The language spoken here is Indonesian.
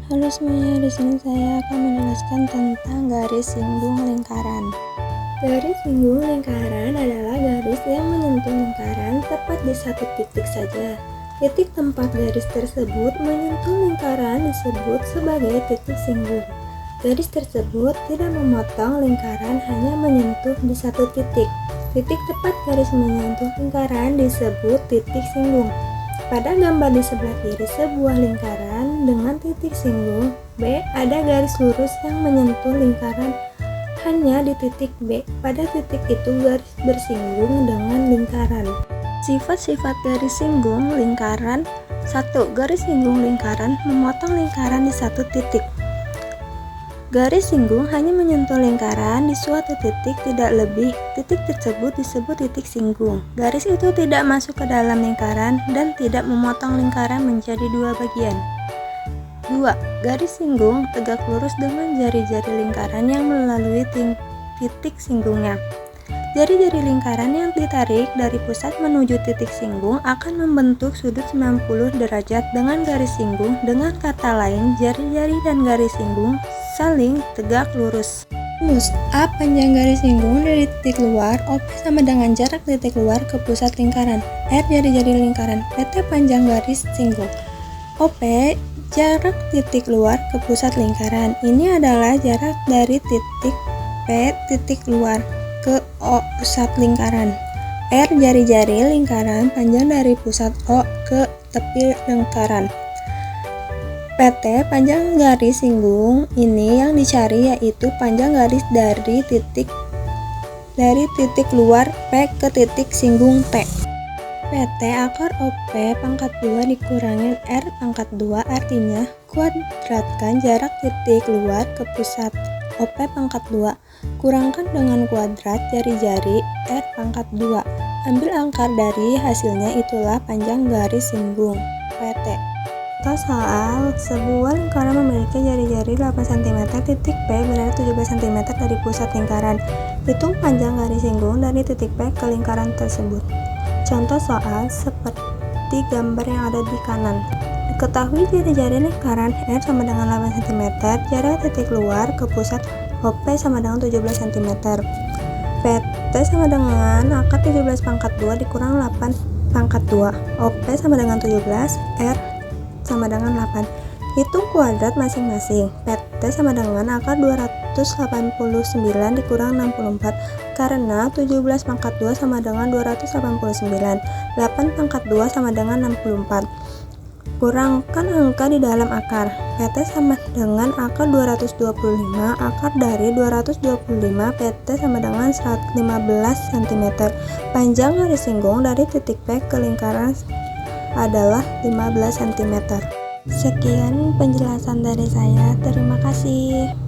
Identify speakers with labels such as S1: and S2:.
S1: Halo semuanya, di sini saya akan menjelaskan tentang garis singgung lingkaran. Garis singgung lingkaran adalah garis yang menyentuh lingkaran tepat di satu titik saja. Titik tempat garis tersebut menyentuh lingkaran disebut sebagai titik singgung. Garis tersebut tidak memotong lingkaran, hanya menyentuh di satu titik. Titik tepat garis menyentuh lingkaran disebut titik singgung. Pada gambar di sebelah kiri sebuah lingkaran dengan titik singgung B, ada garis lurus yang menyentuh lingkaran hanya di titik B. Pada titik itu garis bersinggung dengan lingkaran. Sifat-sifat garis singgung lingkaran. 1. Garis singgung lingkaran memotong lingkaran di satu titik. Garis singgung hanya menyentuh lingkaran di suatu titik, tidak lebih. Titik tersebut disebut titik singgung. Garis itu tidak masuk ke dalam lingkaran dan tidak memotong lingkaran menjadi dua bagian. 2. Garis singgung tegak lurus dengan jari-jari lingkaran yang melalui titik singgungnya. Jari-jari lingkaran yang ditarik dari pusat menuju titik singgung akan membentuk sudut 90 derajat dengan garis singgung. Dengan kata lain, jari-jari dan garis singgung saling tegak lurus. Rumus A. Panjang garis singgung dari titik luar OP sama dengan jarak titik luar ke pusat lingkaran. R. Jari-jari lingkaran. PT. Panjang garis singgung. OP. Jarak titik luar ke pusat lingkaran. Ini adalah jarak dari titik P titik luar ke O pusat lingkaran. R. Jari-jari lingkaran panjang dari pusat O ke tepi lingkaran. PT. Panjang garis singgung ini yang dicari yaitu panjang garis dari titik luar P ke titik singgung T. PT akar OP pangkat 2 dikurangin R pangkat 2, artinya kuadratkan jarak titik luar ke pusat OP pangkat 2 kurangkan dengan kuadrat jari-jari R pangkat 2. Ambil akar dari hasilnya, itulah panjang garis singgung PT. Soal, sebuah lingkaran memiliki jari-jari 8 cm, titik P berada 17 cm dari pusat lingkaran. Hitung panjang garis singgung dari titik P ke lingkaran tersebut. Contoh soal seperti gambar yang ada di kanan. Diketahui jari-jari lingkaran R sama dengan 8 cm, jarak titik luar ke pusat OP sama dengan 17 cm. PT sama dengan akar 17 pangkat 2 dikurang 8 pangkat 2. OP sama dengan 17, R sama dengan 8. Hitung kuadrat masing-masing. PT sama dengan akar 289 dikurang 64, karena 17 pangkat 2 sama dengan 289, 8 pangkat 2 sama dengan 64. Kurangkan angka di dalam akar. PT sama dengan akar 225, akar dari 225 PT sama dengan 15 cm. Panjang garis singgung dari titik P ke lingkaran adalah 15 cm. Sekian penjelasan dari saya, terima kasih.